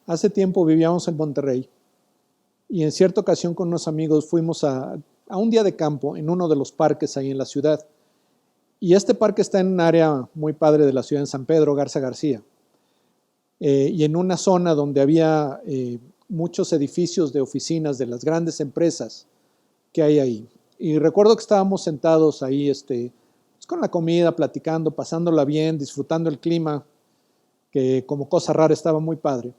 Hace tiempo vivíamos en Monterrey y en cierta ocasión con unos amigos fuimos a un día de campo en uno de los parques ahí en la ciudad. Y este parque está en un área muy padre de la ciudad de San Pedro, Garza García, y en una zona donde había muchos edificios de oficinas de las grandes empresas que hay ahí. Y recuerdo que estábamos sentados ahí pues con la comida, platicando, pasándola bien, disfrutando el clima, que como cosa rara estaba muy padre.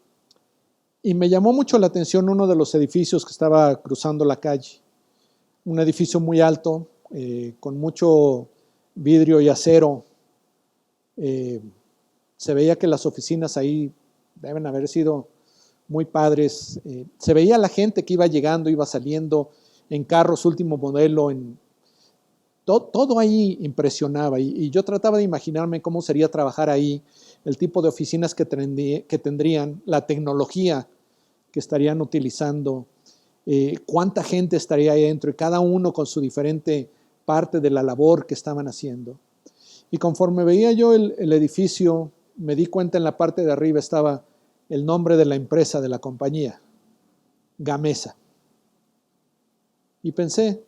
Y me llamó mucho la atención uno de los edificios que estaba cruzando la calle. Un edificio muy alto, con mucho vidrio y acero. Se veía que las oficinas ahí deben haber sido muy padres. Se veía la gente que iba llegando, iba saliendo en carros último modelo. Todo ahí impresionaba. Y yo trataba de imaginarme cómo sería trabajar ahí, el tipo de oficinas que tendrían, la tecnología que estarían utilizando, cuánta gente estaría ahí dentro y cada uno con su diferente parte de la labor que estaban haciendo. Y conforme veía yo el edificio, me di cuenta en la parte de arriba estaba el nombre de la empresa, de la compañía, Gamesa. Y pensé,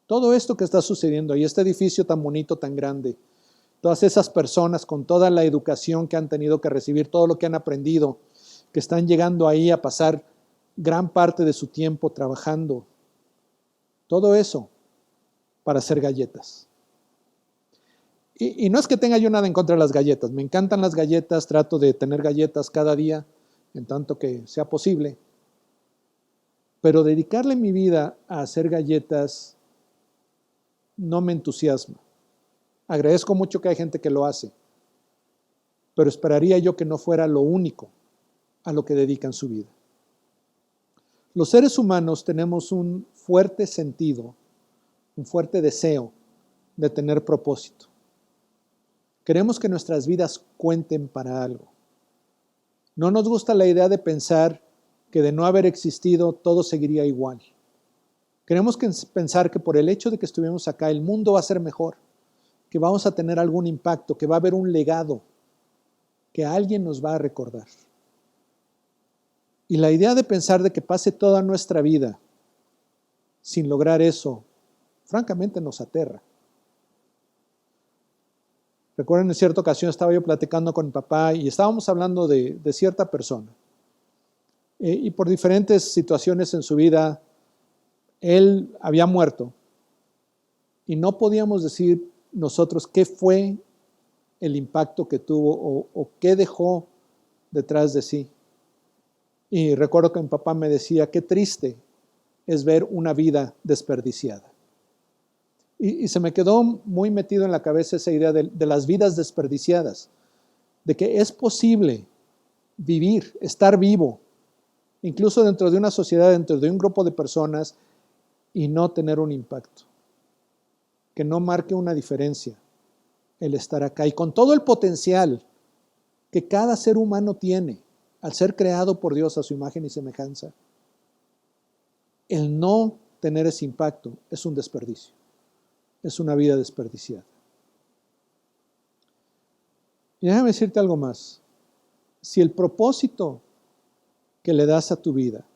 todo esto que está sucediendo ahí, este edificio tan bonito, tan grande, todas esas personas con toda la educación que han tenido que recibir, todo lo que han aprendido, que están llegando ahí a pasar gran parte de su tiempo trabajando, todo eso para hacer galletas. Y no es que tenga yo nada en contra de las galletas, me encantan las galletas, trato de tener galletas cada día, en tanto que sea posible, pero dedicarle mi vida a hacer galletas no me entusiasma. Agradezco mucho que hay gente que lo hace, pero esperaría yo que no fuera lo único a lo que dedican su vida. Los seres humanos tenemos un fuerte sentido, un fuerte deseo de tener propósito. Queremos que nuestras vidas cuenten para algo. No nos gusta la idea de pensar que de no haber existido todo seguiría igual. Queremos pensar que por el hecho de que estuvimos acá el mundo va a ser mejor, que vamos a tener algún impacto, que va a haber un legado, que alguien nos va a recordar. Y la idea de pensar de que pase toda nuestra vida sin lograr eso, francamente nos aterra. Recuerdo en cierta ocasión estaba yo platicando con mi papá y estábamos hablando de cierta persona. Y por diferentes situaciones en su vida, él había muerto. Y no podíamos decir nosotros qué fue el impacto que tuvo o qué dejó detrás de sí. Y recuerdo que mi papá me decía, qué triste es ver una vida desperdiciada. Y se me quedó muy metido en la cabeza esa idea de las vidas desperdiciadas, de que es posible vivir, estar vivo, incluso dentro de una sociedad, dentro de un grupo de personas, y no tener un impacto, que no marque una diferencia el estar acá. Y con todo el potencial que cada ser humano tiene, al ser creado por Dios a su imagen y semejanza, el no tener ese impacto es un desperdicio. Es una vida desperdiciada. Y déjame decirte algo más. Si el propósito que le das a tu vida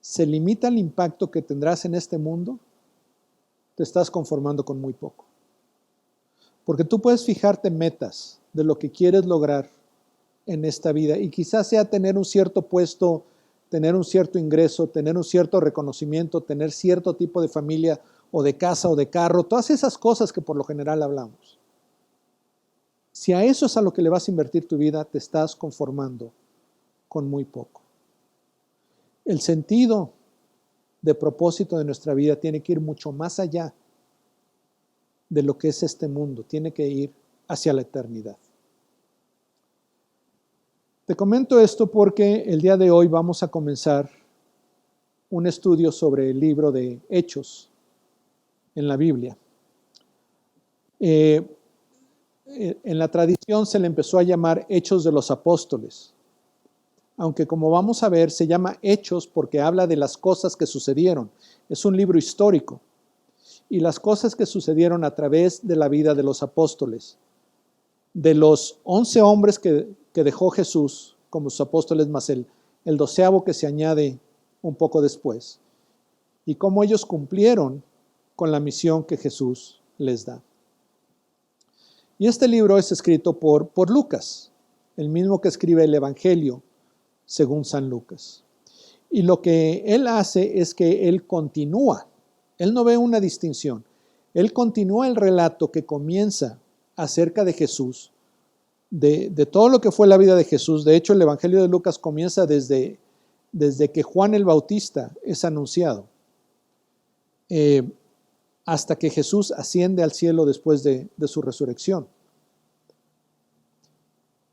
se limita al impacto que tendrás en este mundo, te estás conformando con muy poco. Porque tú puedes fijarte metas de lo que quieres lograr en esta vida y quizás sea tener un cierto puesto, tener un cierto ingreso, tener un cierto reconocimiento, tener cierto tipo de familia o de casa o de carro, todas esas cosas que por lo general hablamos. Si a eso es a lo que le vas a invertir tu vida, te estás conformando con muy poco. El sentido de propósito de nuestra vida tiene que ir mucho más allá de lo que es este mundo, tiene que ir hacia la eternidad. Te comento esto porque el día de hoy vamos a comenzar un estudio sobre el libro de Hechos en la Biblia. En la tradición se le empezó a llamar Hechos de los Apóstoles, aunque como vamos a ver se llama Hechos porque habla de las cosas que sucedieron. Es un libro histórico y las cosas que sucedieron a través de la vida de los apóstoles. De los 11 hombres que dejó Jesús, como sus apóstoles, más el 12º que se añade un poco después, y cómo ellos cumplieron con la misión que Jesús les da. Y este libro es escrito por Lucas, el mismo que escribe el Evangelio según San Lucas. Y lo que él hace es que él continúa, él no ve una distinción, él continúa el relato que comienza acerca de Jesús, de todo lo que fue la vida de Jesús. De hecho, el Evangelio de Lucas comienza desde que Juan el Bautista es anunciado, hasta que Jesús asciende al cielo después de su resurrección.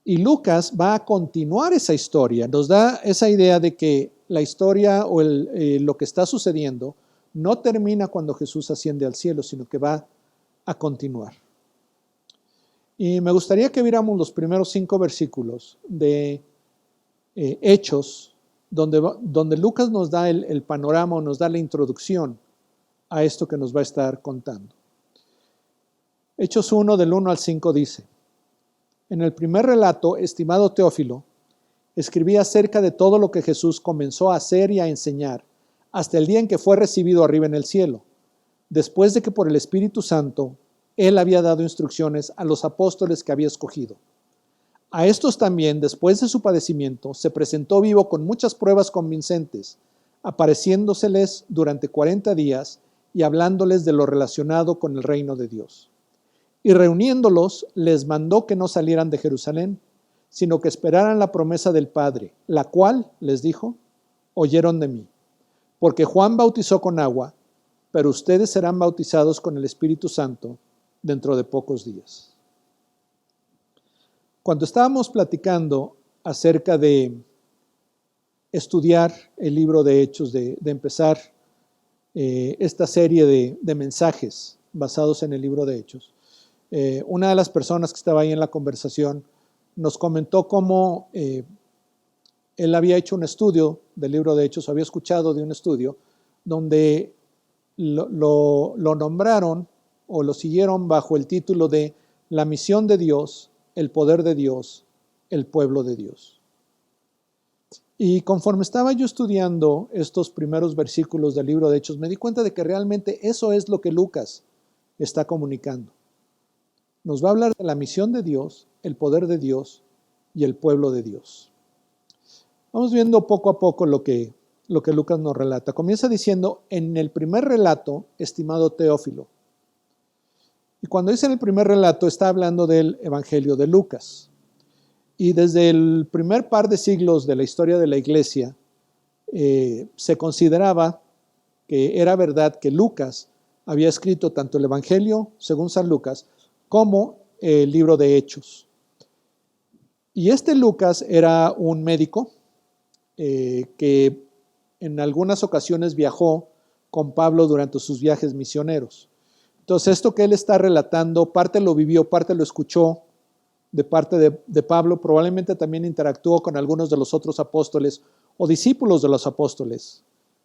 Y Lucas va a continuar esa historia, nos da esa idea de que la historia o lo que está sucediendo no termina cuando Jesús asciende al cielo, sino que va a continuar. Y me gustaría que viéramos los primeros 5 versículos de Hechos, donde Lucas nos da el panorama o nos da la introducción a esto que nos va a estar contando. Hechos 1, del 1 al 5 dice: en el primer relato, estimado Teófilo, escribí acerca de todo lo que Jesús comenzó a hacer y a enseñar hasta el día en que fue recibido arriba en el cielo, después de que por el Espíritu Santo él había dado instrucciones a los apóstoles que había escogido. A estos también, después de su padecimiento, se presentó vivo con muchas pruebas convincentes, apareciéndoseles durante 40 días y hablándoles de lo relacionado con el reino de Dios. Y reuniéndolos, les mandó que no salieran de Jerusalén, sino que esperaran la promesa del Padre, la cual, les dijo, oyeron de mí. Porque Juan bautizó con agua, pero ustedes serán bautizados con el Espíritu Santo dentro de pocos días. Cuando estábamos platicando acerca de estudiar el libro de Hechos, de empezar esta serie de mensajes basados en el libro de Hechos, una de las personas que estaba ahí en la conversación nos comentó cómo él había hecho un estudio del libro de Hechos, había escuchado de un estudio donde lo nombraron o lo siguieron bajo el título de La misión de Dios, el poder de Dios, el pueblo de Dios. Y conforme estaba yo estudiando estos primeros versículos del libro de Hechos, me di cuenta de que realmente eso es lo que Lucas está comunicando. Nos va a hablar de la misión de Dios, el poder de Dios y el pueblo de Dios. Vamos viendo poco a poco lo que Lucas nos relata. Comienza diciendo, en el primer relato, estimado Teófilo. Y cuando dice en el primer relato, está hablando del Evangelio de Lucas. Y desde el primer par de siglos de la historia de la Iglesia, se consideraba que era verdad que Lucas había escrito tanto el Evangelio, según San Lucas, como el libro de Hechos. Y este Lucas era un médico que en algunas ocasiones viajó con Pablo durante sus viajes misioneros. Entonces, esto que él está relatando, parte lo vivió, parte lo escuchó de parte de Pablo, probablemente también interactuó con algunos de los otros apóstoles o discípulos de los apóstoles,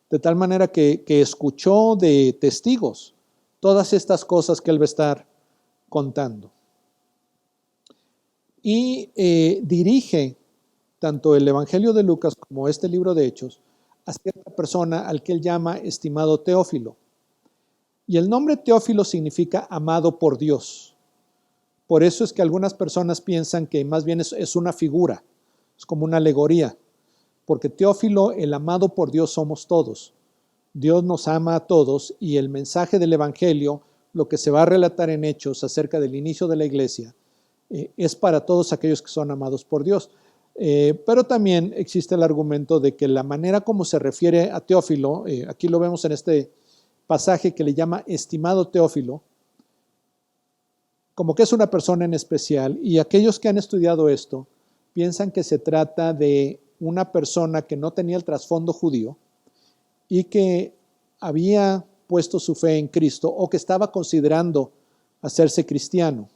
de tal manera que escuchó de testigos todas estas cosas que él va a estar contando. Y dirige tanto el Evangelio de Lucas como este libro de Hechos a cierta persona al que él llama estimado Teófilo. Y el nombre Teófilo significa amado por Dios. Por eso es que algunas personas piensan que más bien es una figura, es como una alegoría, porque Teófilo, el amado por Dios, somos todos. Dios nos ama a todos y el mensaje del Evangelio, lo que se va a relatar en Hechos acerca del inicio de la iglesia, es para todos aquellos que son amados por Dios. Pero también existe el argumento de que la manera como se refiere a Teófilo, aquí lo vemos en este pasaje que le llama estimado Teófilo, como que es una persona en especial, y aquellos que han estudiado esto piensan que se trata de una persona que no tenía el trasfondo judío y que había puesto su fe en Cristo o que estaba considerando hacerse cristiano.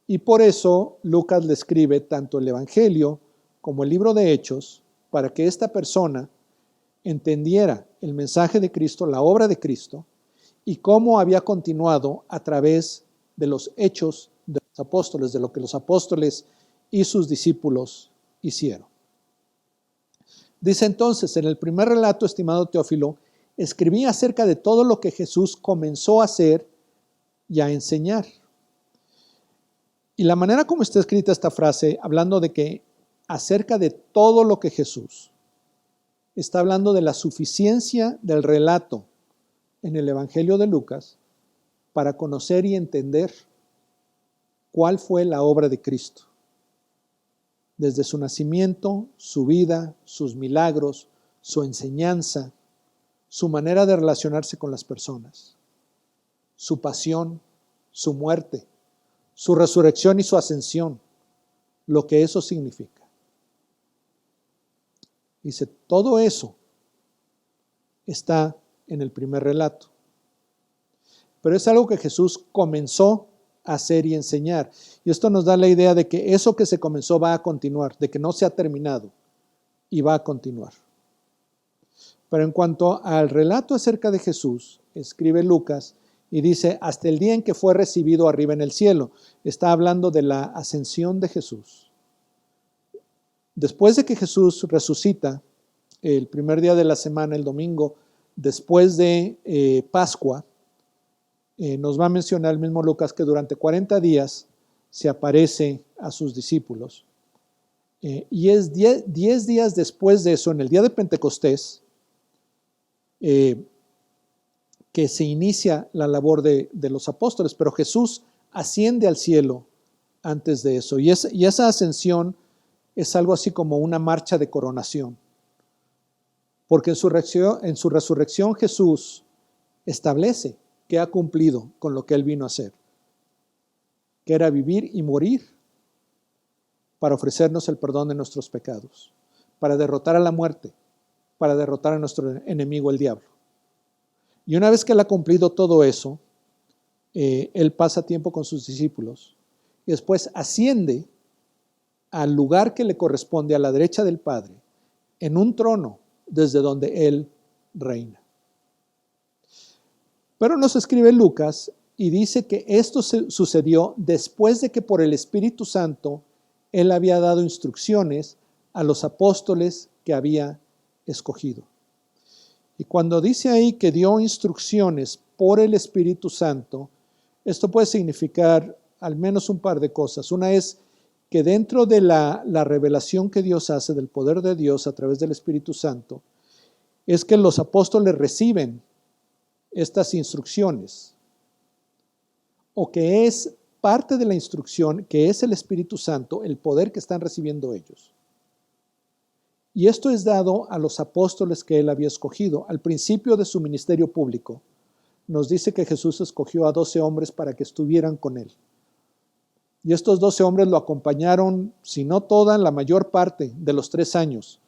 Y por eso Lucas le escribe tanto el Evangelio como el libro de Hechos para que esta persona entendiera el mensaje de Cristo, la obra de Cristo y cómo había continuado a través de los hechos de los apóstoles, de lo que los apóstoles y sus discípulos hicieron. Dice entonces, en el primer relato, estimado Teófilo, escribí acerca de todo lo que Jesús comenzó a hacer y a enseñar. Y la manera como está escrita esta frase, hablando de que acerca de todo lo que Jesús, está hablando de la suficiencia del relato en el Evangelio de Lucas para conocer y entender cuál fue la obra de Cristo. Desde su nacimiento, su vida, sus milagros, su enseñanza, su manera de relacionarse con las personas, su pasión, su muerte, su resurrección y su ascensión, lo que eso significa. Dice, todo eso está en el primer relato. Pero es algo que Jesús comenzó a hacer y enseñar. Y esto nos da la idea de que eso que se comenzó va a continuar, de que no se ha terminado y va a continuar. Pero en cuanto al relato acerca de Jesús, escribe Lucas y dice, hasta el día en que fue recibido arriba en el cielo. Está hablando de la ascensión de Jesús. Después de que Jesús resucita, el primer día de la semana, el domingo, después de Pascua, nos va a mencionar el mismo Lucas que durante 40 días se aparece a sus discípulos. Y es 10 días después de eso, en el día de Pentecostés, que se inicia la labor de los apóstoles, pero Jesús asciende al cielo antes de eso. Y esa ascensión es algo así como una marcha de coronación. Porque en su resurrección Jesús establece que ha cumplido con lo que Él vino a hacer, que era vivir y morir para ofrecernos el perdón de nuestros pecados, para derrotar a la muerte, para derrotar a nuestro enemigo el diablo. Y una vez que Él ha cumplido todo eso, Él pasa tiempo con sus discípulos y después asciende al lugar que le corresponde a la derecha del Padre, en un trono desde donde Él reina. Pero nos escribe Lucas y dice que esto sucedió después de que por el Espíritu Santo Él había dado instrucciones a los apóstoles que había escogido. Y cuando dice ahí que dio instrucciones por el Espíritu Santo, esto puede significar al menos un par de cosas. Una es que dentro de la revelación que Dios hace del poder de Dios a través del Espíritu Santo, es que los apóstoles reciben estas instrucciones, o que es parte de la instrucción, que es el Espíritu Santo, el poder que están recibiendo ellos. Y esto es dado a los apóstoles que Él había escogido. Al principio de su ministerio público, nos dice que Jesús escogió a 12 hombres para que estuvieran con Él. Y estos 12 hombres lo acompañaron, si no toda, la mayor parte de los 3 años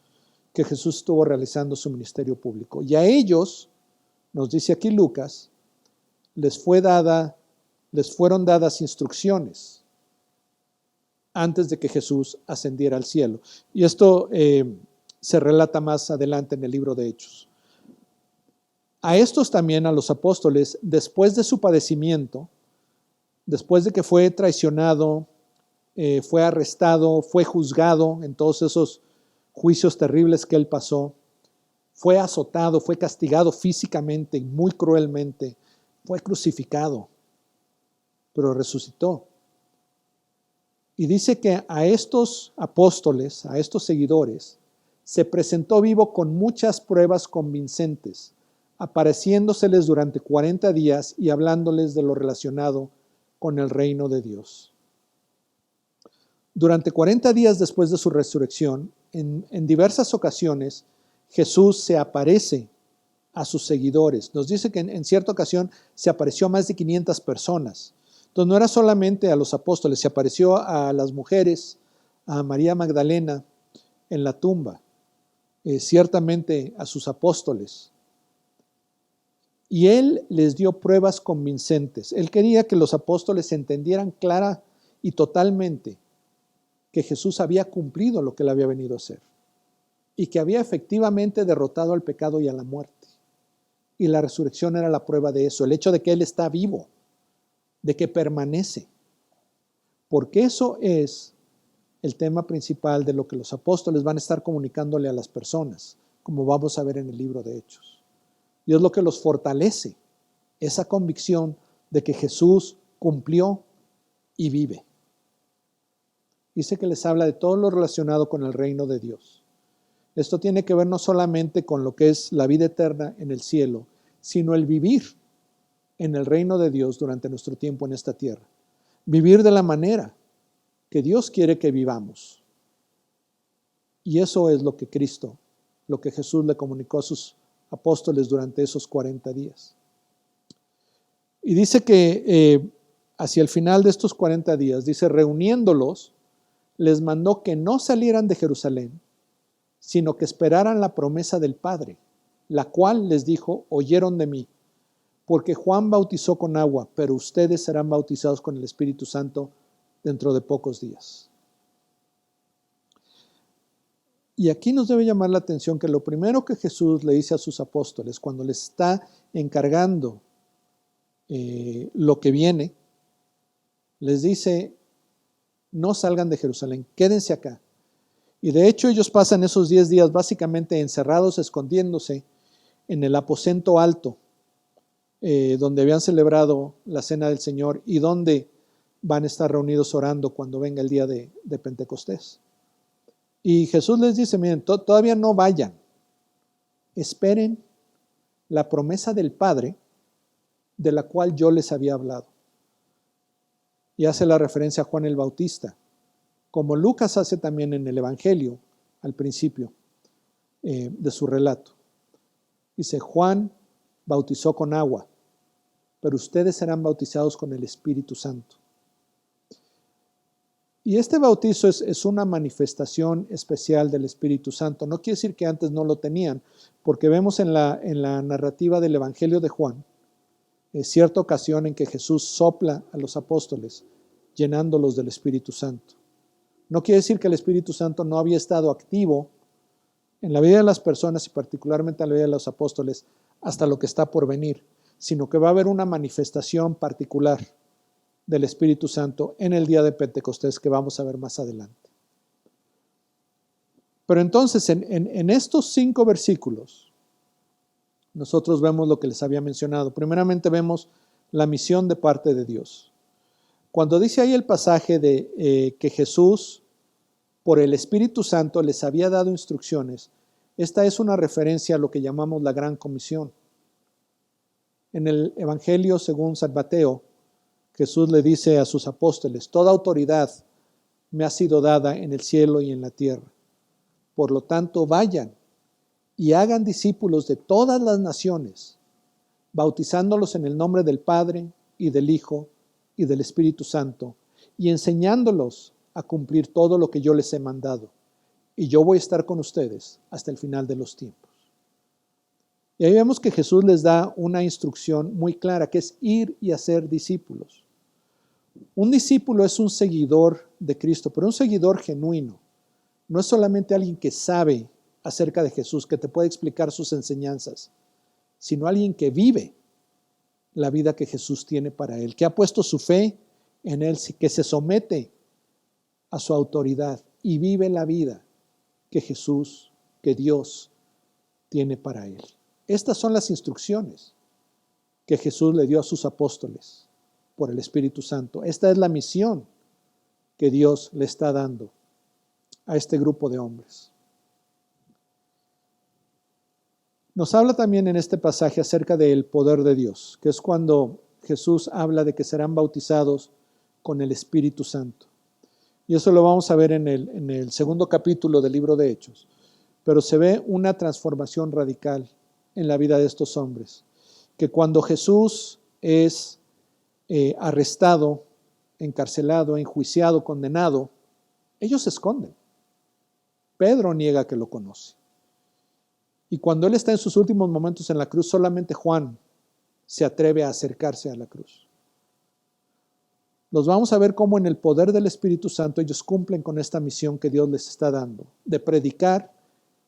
que Jesús estuvo realizando su ministerio público. Y a ellos, nos dice aquí Lucas, les fueron dadas instrucciones antes de que Jesús ascendiera al cielo. Y esto se relata más adelante en el libro de Hechos. A estos también, a los apóstoles, después de su padecimiento, después de que fue traicionado, fue arrestado, fue juzgado en todos esos juicios terribles que él pasó, fue azotado, fue castigado físicamente y muy cruelmente, fue crucificado, pero resucitó. Y dice que a estos apóstoles, a estos seguidores, se presentó vivo con muchas pruebas convincentes, apareciéndoseles durante 40 días y hablándoles de lo relacionado con el reino de Dios. Durante 40 días después de su resurrección, en diversas ocasiones, Jesús se aparece a sus seguidores. Nos dice que en cierta ocasión se apareció a más de 500 personas. Entonces no era solamente a los apóstoles, se apareció a las mujeres, a María Magdalena en la tumba, ciertamente a sus apóstoles. Y Él les dio pruebas convincentes. Él quería que los apóstoles entendieran clara y totalmente que Jesús había cumplido lo que Él había venido a hacer y que había efectivamente derrotado al pecado y a la muerte. Y la resurrección era la prueba de eso, el hecho de que Él está vivo, de que permanece. Porque eso es el tema principal de lo que los apóstoles van a estar comunicándole a las personas, como vamos a ver en el libro de Hechos. Y es lo que los fortalece, esa convicción de que Jesús cumplió y vive. Dice que les habla de todo lo relacionado con el reino de Dios. Esto tiene que ver no solamente con lo que es la vida eterna en el cielo, sino el vivir en el reino de Dios durante nuestro tiempo en esta tierra. Vivir de la manera que Dios quiere que vivamos. Y eso es lo que Cristo, lo que Jesús le comunicó a sus apóstoles durante esos 40 días. Y dice que hacia el final de estos 40 días, dice, reuniéndolos, les mandó que no salieran de Jerusalén, sino que esperaran la promesa del Padre, la cual les dijo, oyeron de mí, porque Juan bautizó con agua, pero ustedes serán bautizados con el Espíritu Santo dentro de pocos días. Y aquí nos debe llamar la atención que lo primero que Jesús le dice a sus apóstoles cuando les está encargando lo que viene, les dice, no salgan de Jerusalén, quédense acá. Y de hecho ellos pasan esos 10 días básicamente encerrados, escondiéndose en el aposento alto, donde habían celebrado la cena del Señor y donde van a estar reunidos orando cuando venga el día de Pentecostés. Y Jesús les dice, miren, todavía no vayan, esperen la promesa del Padre de la cual yo les había hablado. Y hace la referencia a Juan el Bautista, como Lucas hace también en el Evangelio, al principio de su relato. Dice, Juan bautizó con agua, pero ustedes serán bautizados con el Espíritu Santo. Y este bautizo es una manifestación especial del Espíritu Santo. No quiere decir que antes no lo tenían, porque vemos en la narrativa del Evangelio de Juan, cierta ocasión en que Jesús sopla a los apóstoles, llenándolos del Espíritu Santo. No quiere decir que el Espíritu Santo no había estado activo en la vida de las personas y particularmente en la vida de los apóstoles hasta lo que está por venir, sino que va a haber una manifestación particular del Espíritu Santo en el día de Pentecostés que vamos a ver más adelante. Pero entonces en estos 5 versículos nosotros vemos lo que les había mencionado. Primeramente vemos la misión de parte de Dios. Cuando dice ahí el pasaje de que Jesús por el Espíritu Santo les había dado instrucciones, esta es una referencia a lo que llamamos la Gran Comisión. En el Evangelio según San Mateo, Jesús le dice a sus apóstoles, toda autoridad me ha sido dada en el cielo y en la tierra. Por lo tanto, vayan y hagan discípulos de todas las naciones, bautizándolos en el nombre del Padre y del Hijo y del Espíritu Santo, y enseñándolos a cumplir todo lo que yo les he mandado. Y yo voy a estar con ustedes hasta el final de los tiempos. Y ahí vemos que Jesús les da una instrucción muy clara, que es ir y hacer discípulos. Un discípulo es un seguidor de Cristo, pero un seguidor genuino. No es solamente alguien que sabe acerca de Jesús, que te puede explicar sus enseñanzas, sino alguien que vive la vida que Jesús tiene para él, que ha puesto su fe en él, que se somete a su autoridad y vive la vida que Jesús, que Dios tiene para él. Estas son las instrucciones que Jesús le dio a sus apóstoles por el Espíritu Santo. Esta es la misión que Dios le está dando a este grupo de hombres. Nos habla también en este pasaje acerca del poder de Dios, que es cuando Jesús habla de que serán bautizados con el Espíritu Santo. Y eso lo vamos a ver en el segundo capítulo del libro de Hechos. Pero se ve una transformación radical en la vida de estos hombres, que cuando Jesús es arrestado, encarcelado, enjuiciado, condenado, ellos se esconden. Pedro niega que lo conoce. Y cuando él está en sus últimos momentos en la cruz, solamente Juan se atreve a acercarse a la cruz. Los vamos a ver cómo en el poder del Espíritu Santo ellos cumplen con esta misión que Dios les está dando, de predicar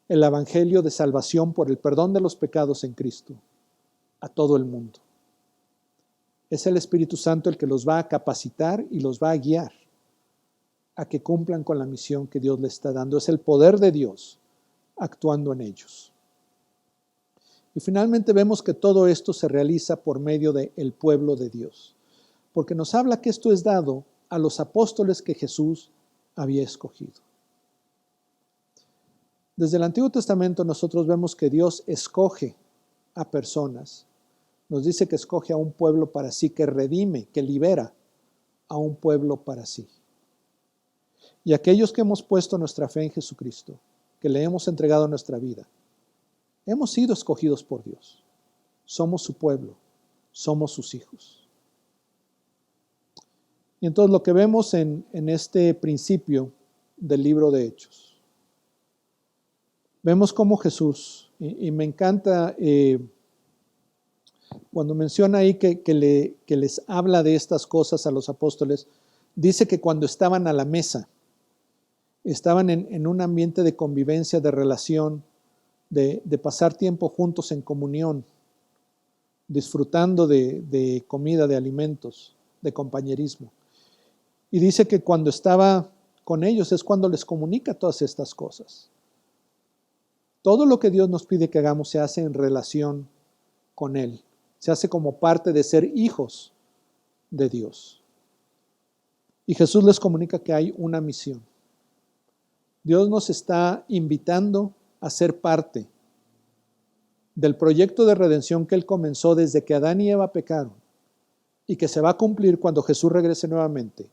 el evangelio de salvación por el perdón de los pecados en Cristo a todo el mundo. Es el Espíritu Santo el que los va a capacitar y los va a guiar a que cumplan con la misión que Dios les está dando. Es el poder de Dios actuando en ellos. Y finalmente vemos que todo esto se realiza por medio del pueblo de Dios, porque nos habla que esto es dado a los apóstoles que Jesús había escogido. Desde el Antiguo Testamento nosotros vemos que Dios escoge a personas. Nos dice que escoge a un pueblo para sí, que redime, que libera a un pueblo para sí. Y aquellos que hemos puesto nuestra fe en Jesucristo, que le hemos entregado nuestra vida, hemos sido escogidos por Dios. Somos su pueblo, somos sus hijos. Y entonces lo que vemos en este principio del libro de Hechos, vemos cómo Jesús, y me encanta cuando menciona ahí que les habla de estas cosas a los apóstoles, dice que cuando estaban a la mesa, estaban en un ambiente de convivencia, de relación, de pasar tiempo juntos en comunión, disfrutando de comida, de alimentos, de compañerismo. Y dice que cuando estaba con ellos es cuando les comunica todas estas cosas. Todo lo que Dios nos pide que hagamos se hace en relación con Él. Se hace como parte de ser hijos de Dios. Y Jesús les comunica que hay una misión. Dios nos está invitando a ser parte del proyecto de redención que Él comenzó desde que Adán y Eva pecaron y que se va a cumplir cuando Jesús regrese nuevamente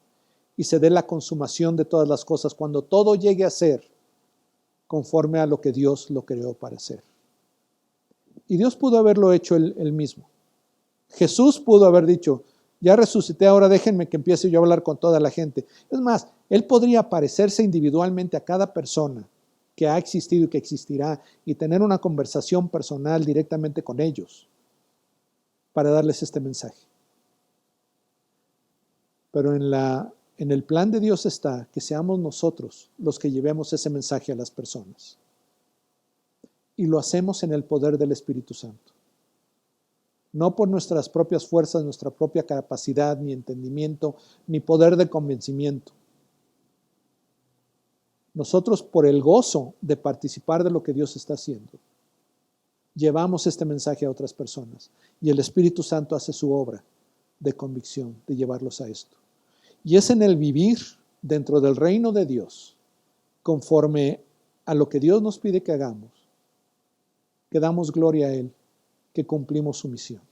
y se dé la consumación de todas las cosas, cuando todo llegue a ser conforme a lo que Dios lo creó para hacer. Y Dios pudo haberlo hecho él mismo. Jesús pudo haber dicho, ya resucité, ahora déjenme que empiece yo a hablar con toda la gente. Es más, Él podría aparecerse individualmente a cada persona que ha existido y que existirá y tener una conversación personal directamente con ellos para darles este mensaje. Pero en el plan de Dios está que seamos nosotros los que llevemos ese mensaje a las personas. Y lo hacemos en el poder del Espíritu Santo. No por nuestras propias fuerzas, nuestra propia capacidad, ni entendimiento, ni poder de convencimiento. Nosotros, por el gozo de participar de lo que Dios está haciendo, llevamos este mensaje a otras personas. Y el Espíritu Santo hace su obra de convicción, de llevarlos a esto. Y es en el vivir dentro del reino de Dios, conforme a lo que Dios nos pide que hagamos, que damos gloria a Él, que cumplimos su misión.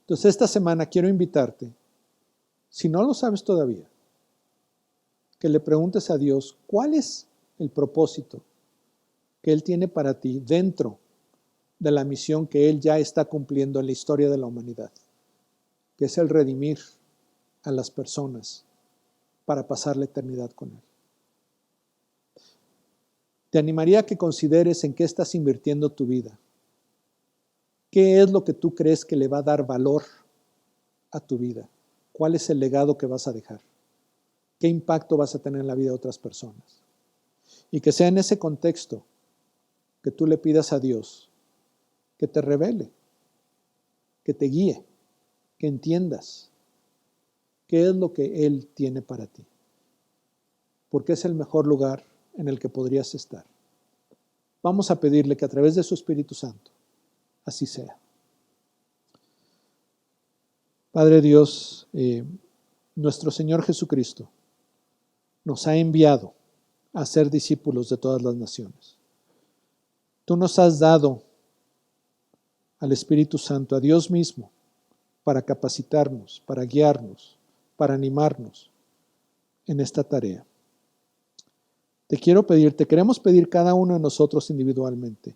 Entonces esta semana quiero invitarte, si no lo sabes todavía, que le preguntes a Dios cuál es el propósito que Él tiene para ti dentro de la misión que Él ya está cumpliendo en la historia de la humanidad, que es el redimir a las personas para pasar la eternidad con Él. Te animaría a que consideres en qué estás invirtiendo tu vida. ¿Qué es lo que tú crees que le va a dar valor a tu vida? ¿Cuál es el legado que vas a dejar? ¿Qué impacto vas a tener en la vida de otras personas? Y que sea en ese contexto que tú le pidas a Dios que te revele, que te guíe, que entiendas qué es lo que Él tiene para ti. Porque es el mejor lugar en el que podrías estar. Vamos a pedirle que a través de su Espíritu Santo así sea. Padre Dios, nuestro Señor Jesucristo nos ha enviado a ser discípulos de todas las naciones. Tú nos has dado al Espíritu Santo, a Dios mismo, para capacitarnos, para guiarnos, para animarnos en esta tarea. Te queremos pedir cada uno de nosotros individualmente,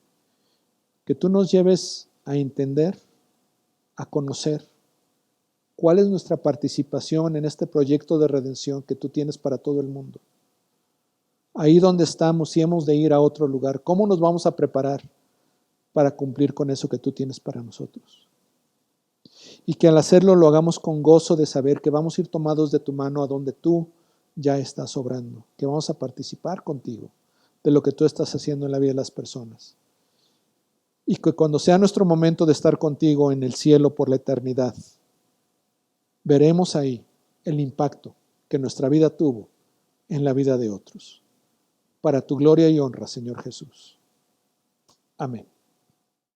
que tú nos lleves a entender, a conocer cuál es nuestra participación en este proyecto de redención que tú tienes para todo el mundo. Ahí donde estamos, si hemos de ir a otro lugar, ¿cómo nos vamos a preparar para cumplir con eso que tú tienes para nosotros? Y que al hacerlo lo hagamos con gozo de saber que vamos a ir tomados de tu mano a donde tú ya estás obrando, que vamos a participar contigo de lo que tú estás haciendo en la vida de las personas. Y que cuando sea nuestro momento de estar contigo en el cielo por la eternidad, veremos ahí el impacto que nuestra vida tuvo en la vida de otros. Para tu gloria y honra, Señor Jesús. Amén.